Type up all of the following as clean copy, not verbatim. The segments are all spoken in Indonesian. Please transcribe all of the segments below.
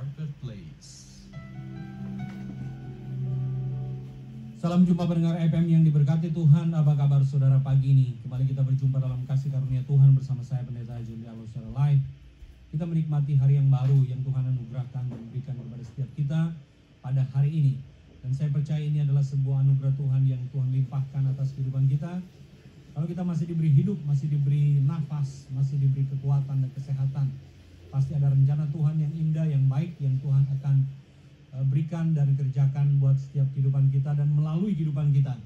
Marketplace. Salam jumpa pendengar FM yang diberkati Tuhan. Apa kabar saudara pagi ini? Kembali kita berjumpa dalam kasih karunia Tuhan bersama saya Pendeta Jundi Alo secara live. Kita menikmati hari yang baru yang Tuhan anugerahkan dan berikan kepada setiap kita pada hari ini. Dan saya percaya ini adalah sebuah anugerah Tuhan yang Tuhan limpahkan atas kehidupan kita. Kalau kita masih diberi hidup, masih diberi nafas, masih diberi kekuatan dan kesehatan, pasti ada rencana Tuhan yang indah, yang baik, yang Tuhan akan berikan dan kerjakan buat setiap kehidupan kita dan melalui kehidupan kita.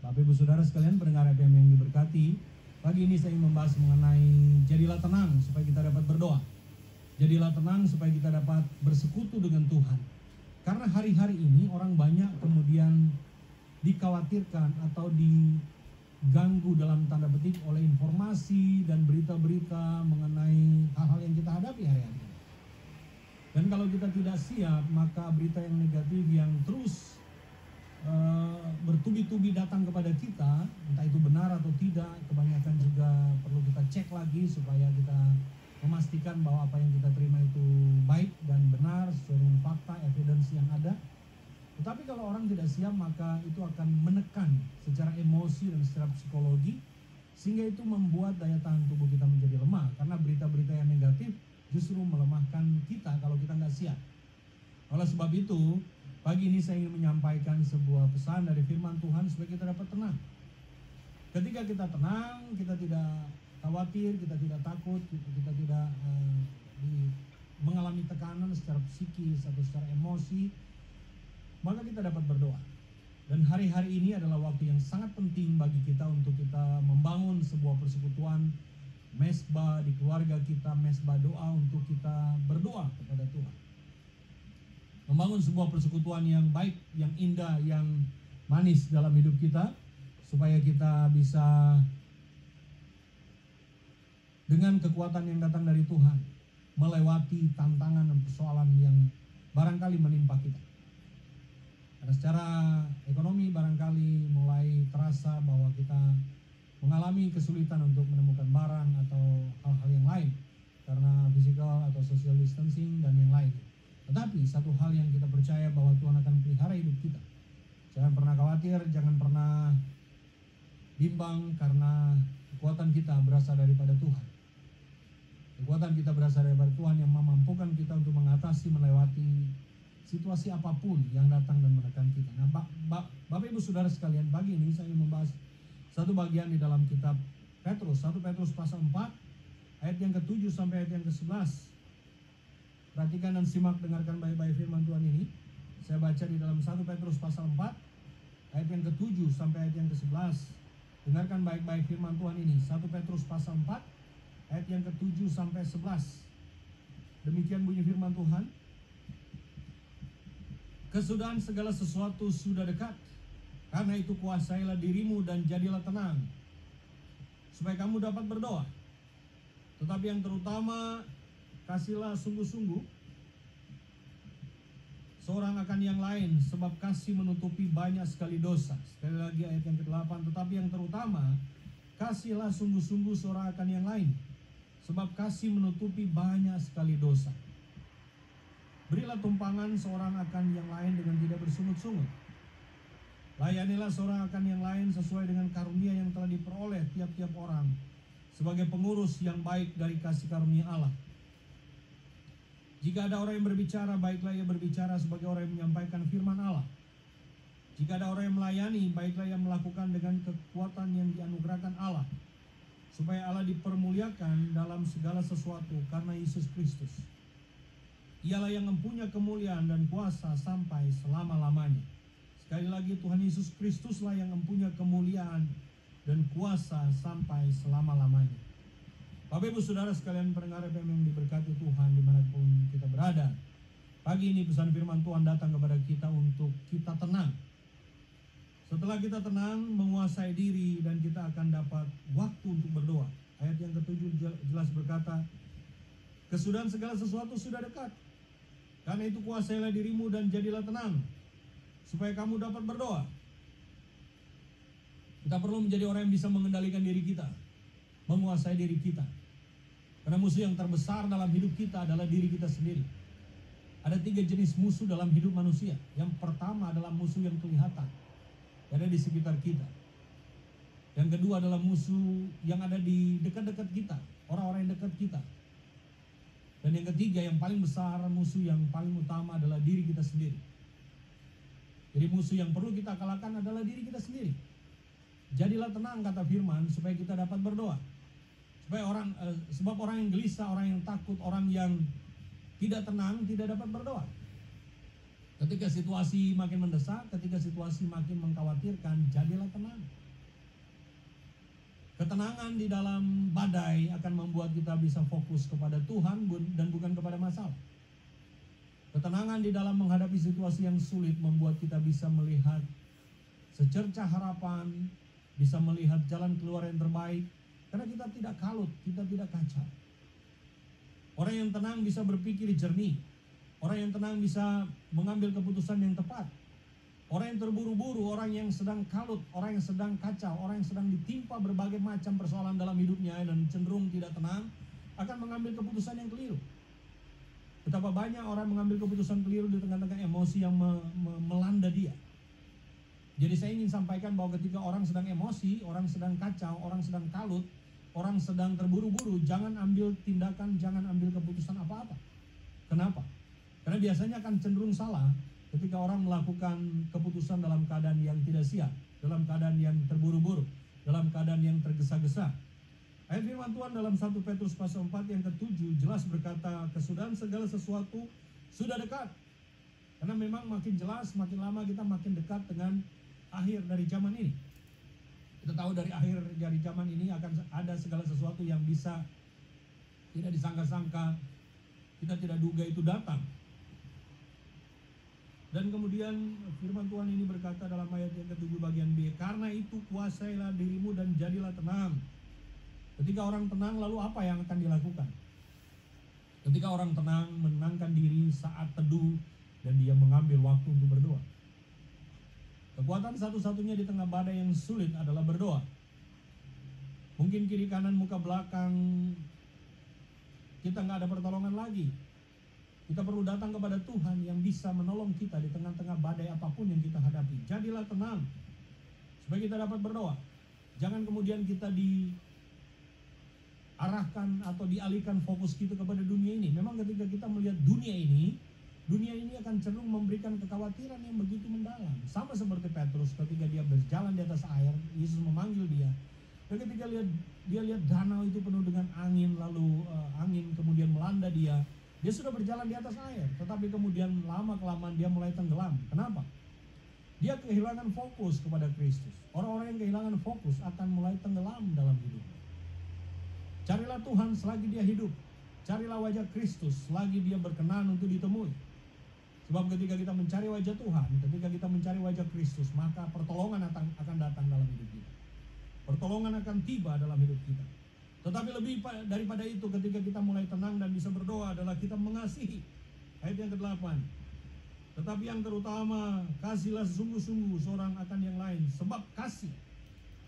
Bapak Ibu Saudara sekalian pendengar FM yang diberkati, pagi ini saya ingin membahas mengenai jadilah tenang supaya kita dapat berdoa. Jadilah tenang supaya kita dapat bersekutu dengan Tuhan. Karena hari-hari ini orang banyak kemudian dikhawatirkan atau diganggu dalam tanda petik oleh informasi dan berita-berita mengenai hal-hal yang kita hadapi hari-hari. Dan kalau kita tidak siap, maka berita yang negatif yang terus bertubi-tubi datang kepada kita, entah itu benar atau tidak, kebanyakan juga perlu kita cek lagi supaya kita memastikan bahwa apa yang kita terima itu baik dan benar sesuai dengan fakta, evidence yang ada. Tetapi kalau orang tidak siap, maka itu akan menekan secara emosi dan secara psikologi, sehingga itu membuat daya tahan tubuh kita menjadi lemah. Karena berita-berita yang negatif justru melemahkan kita kalau kita nggak siap. Oleh sebab itu, pagi ini saya ingin menyampaikan sebuah pesan dari firman Tuhan supaya kita dapat tenang. Ketika kita tenang, kita tidak khawatir, kita tidak takut, kita tidak mengalami tekanan secara psikis atau secara emosi, maka kita dapat berdoa. Dan hari-hari ini adalah waktu yang sangat penting bagi kita untuk kita membangun sebuah persekutuan mesbah di keluarga kita, mesbah doa untuk kita berdoa kepada Tuhan. Membangun sebuah persekutuan yang baik, yang indah, yang manis dalam hidup kita, supaya kita bisa dengan kekuatan yang datang dari Tuhan melewati tantangan dan persoalan yang barangkali menimpa kita. Karena secara ekonomi barangkali mulai terasa bahwa kita mengalami kesulitan untuk menemukan barang atau hal-hal yang lain karena physical atau social distancing dan yang lain. Tetapi satu hal yang kita percaya bahwa Tuhan akan pelihara hidup kita. Jangan pernah khawatir, jangan pernah bimbang, karena kekuatan kita berasal daripada Tuhan. Kekuatan kita berasal daripada Tuhan yang memampukan kita untuk mengatasi, melewati situasi apapun yang datang dan menekan kita. Nah, Bapak Ibu Saudara sekalian, pagi ini saya ingin membahas satu bagian di dalam kitab Petrus, 1 Petrus pasal 4, ayat yang ke-7 sampai ayat yang ke-11. Perhatikan dan simak, dengarkan baik-baik firman Tuhan ini. Saya baca di dalam 1 Petrus pasal 4, ayat yang ke-7 sampai ayat yang ke-11. Dengarkan baik-baik firman Tuhan ini. 1 Petrus pasal 4, ayat yang ke-7 sampai 11. Demikian bunyi firman Tuhan. Kesudahan segala sesuatu sudah dekat. Karena itu kuasailah dirimu dan jadilah tenang, supaya kamu dapat berdoa. Tetapi yang terutama, kasihlah sungguh-sungguh seorang akan yang lain, sebab kasih menutupi banyak sekali dosa. Sekali lagi ayat yang ke-8, tetapi yang terutama, kasihlah sungguh-sungguh seorang akan yang lain, sebab kasih menutupi banyak sekali dosa. Berilah tumpangan seorang akan yang lain dengan tidak bersungut-sungut. Layanilah seorang akan yang lain sesuai dengan karunia yang telah diperoleh tiap-tiap orang sebagai pengurus yang baik dari kasih karunia Allah. Jika ada orang yang berbicara, baiklah ia berbicara sebagai orang yang menyampaikan firman Allah. Jika ada orang yang melayani, baiklah ia melakukan dengan kekuatan yang dianugerahkan Allah, supaya Allah dipermuliakan dalam segala sesuatu karena Yesus Kristus. Ialah yang mempunyai kemuliaan dan kuasa sampai selama-lamanya. Sekali lagi, Tuhan Yesus Kristuslah yang mempunyai kemuliaan dan kuasa sampai selama-lamanya. Bapak Ibu Saudara sekalian pendengar FM yang diberkati Tuhan dimanapun kita berada. Pagi ini pesan firman Tuhan datang kepada kita untuk kita tenang. Setelah kita tenang, menguasai diri, dan kita akan dapat waktu untuk berdoa. Ayat yang ke-7 jelas berkata, kesudahan segala sesuatu sudah dekat. Karena itu kuasailah dirimu dan jadilah tenang, supaya kamu dapat berdoa. Kita perlu menjadi orang yang bisa mengendalikan diri kita, menguasai diri kita. Karena musuh yang terbesar dalam hidup kita adalah diri kita sendiri. Ada 3 jenis musuh dalam hidup manusia. Yang pertama adalah musuh yang kelihatan, yang ada di sekitar kita. Yang kedua adalah musuh yang ada di dekat-dekat kita, orang-orang yang dekat kita. Dan yang ketiga, yang paling besar, musuh yang paling utama adalah diri kita sendiri. Jadi musuh yang perlu kita kalahkan adalah diri kita sendiri. Jadilah tenang, kata firman, supaya kita dapat berdoa. Sebab orang yang gelisah, orang yang takut, orang yang tidak tenang tidak dapat berdoa. Ketika situasi makin mendesak, ketika situasi makin mengkhawatirkan, jadilah tenang. Ketenangan di dalam badai akan membuat kita bisa fokus kepada Tuhan dan bukan kepada masalah. Ketenangan di dalam menghadapi situasi yang sulit membuat kita bisa melihat secercah harapan, bisa melihat jalan keluar yang terbaik, karena kita tidak kalut, kita tidak kacau. Orang yang tenang bisa berpikir jernih. Orang yang tenang bisa mengambil keputusan yang tepat. Orang yang terburu-buru, orang yang sedang kalut, orang yang sedang kacau, orang yang sedang ditimpa berbagai macam persoalan dalam hidupnya dan cenderung tidak tenang, akan mengambil keputusan yang keliru. Betapa banyak orang mengambil keputusan keliru di tengah-tengah emosi yang melanda dia. Jadi saya ingin sampaikan bahwa ketika orang sedang emosi, orang sedang kacau, orang sedang kalut, orang sedang terburu-buru, jangan ambil tindakan, jangan ambil keputusan apa-apa. Kenapa? Karena biasanya akan cenderung salah ketika orang melakukan keputusan dalam keadaan yang tidak siap, dalam keadaan yang terburu-buru, dalam keadaan yang tergesa-gesa. Ayat firman Tuhan dalam 1 Petrus pasal 4 yang ke-7 jelas berkata, kesudahan segala sesuatu sudah dekat. Karena memang makin jelas, makin lama kita makin dekat dengan akhir dari zaman ini. Kita tahu dari akhir dari zaman ini akan ada segala sesuatu yang bisa tidak disangka-sangka, kita tidak duga itu datang. Dan kemudian firman Tuhan ini berkata dalam ayat yang ke-7 bagian B, karena itu kuasailah dirimu dan jadilah tenang. Ketika orang tenang, lalu apa yang akan dilakukan? Ketika orang tenang, menenangkan diri saat teduh, dan dia mengambil waktu untuk berdoa. Kekuatan satu-satunya di tengah badai yang sulit adalah berdoa. Mungkin kiri kanan muka belakang kita nggak ada pertolongan lagi. Kita perlu datang kepada Tuhan yang bisa menolong kita di tengah-tengah badai apapun yang kita hadapi. Jadilah tenang supaya kita dapat berdoa. Jangan kemudian kita diarahkan atau dialihkan fokus kita kepada dunia ini. Memang ketika kita melihat dunia ini akan cenderung memberikan kekhawatiran yang begitu mendalam. Sama seperti Petrus ketika dia berjalan di atas air, Yesus memanggil dia. Dan ketika dia lihat danau itu penuh dengan angin, lalu angin kemudian melanda dia. Dia sudah berjalan di atas air, tetapi kemudian lama-kelamaan dia mulai tenggelam. Kenapa? Dia kehilangan fokus kepada Kristus. Orang-orang yang kehilangan fokus akan mulai tenggelam dalam hidupnya. Carilah Tuhan selagi dia hidup. Carilah wajah Kristus selagi dia berkenan untuk ditemui. Sebab ketika kita mencari wajah Tuhan, ketika kita mencari wajah Kristus, maka pertolongan akan datang dalam hidup kita. Pertolongan akan tiba dalam hidup kita. Tetapi lebih daripada itu, ketika kita mulai tenang dan bisa berdoa adalah kita mengasihi. Ayat yang ke-8. Tetapi yang terutama, kasihlah sungguh-sungguh seorang akan yang lain. Sebab kasih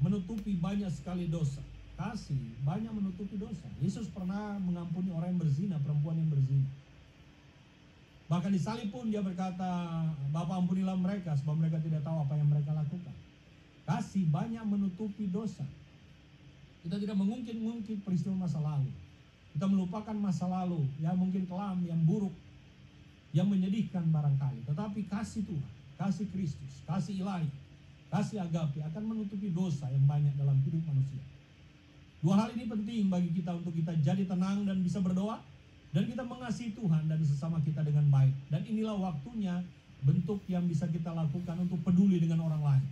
menutupi banyak sekali dosa. Kasih banyak menutupi dosa. Yesus pernah mengampuni orang yang berzina, perempuan yang berzina. Bahkan disalib pun dia berkata, Bapa ampunilah mereka sebab mereka tidak tahu apa yang mereka lakukan. Kasih banyak menutupi dosa. Kita tidak mengungkit-ungkit peristiwa masa lalu. Kita melupakan masa lalu yang mungkin kelam, yang buruk, yang menyedihkan barangkali. Tetapi kasih Tuhan, kasih Kristus, kasih ilahi, kasih agape akan menutupi dosa yang banyak dalam hidup manusia. Dua hal ini penting bagi kita untuk kita jadi tenang dan bisa berdoa. Dan kita mengasihi Tuhan dan sesama kita dengan baik. Dan inilah waktunya bentuk yang bisa kita lakukan untuk peduli dengan orang lain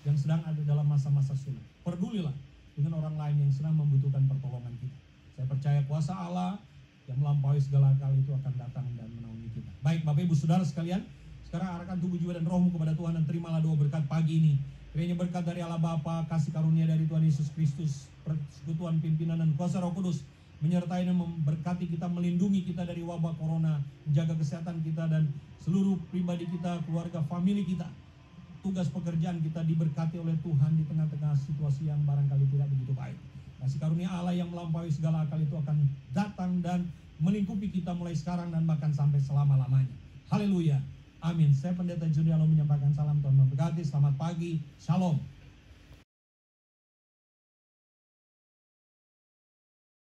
yang sedang ada dalam masa-masa sulit. Pedulilah dengan orang lain yang sedang membutuhkan pertolongan kita. Saya percaya kuasa Allah yang melampaui segala akal itu akan datang dan menaungi kita. Baik Bapak Ibu Saudara sekalian, sekarang arahkan tubuh jiwa dan rohmu kepada Tuhan dan terimalah doa berkat pagi ini. Kiranya berkat dari Allah Bapa, kasih karunia dari Tuhan Yesus Kristus, persekutuan pimpinan dan kuasa Roh Kudus menyertai dan memberkati kita, melindungi kita dari wabah corona, menjaga kesehatan kita dan seluruh pribadi kita, keluarga, famili kita. Tugas pekerjaan kita diberkati oleh Tuhan di tengah-tengah situasi yang barangkali tidak begitu baik. Kasih karunia Allah yang melampaui segala akal itu akan datang dan melingkupi kita mulai sekarang dan bahkan sampai selama-lamanya. Haleluya. Amin. Saya Pendeta Junialo menyampaikan salam, Tuhan memberkati. Selamat pagi. Shalom.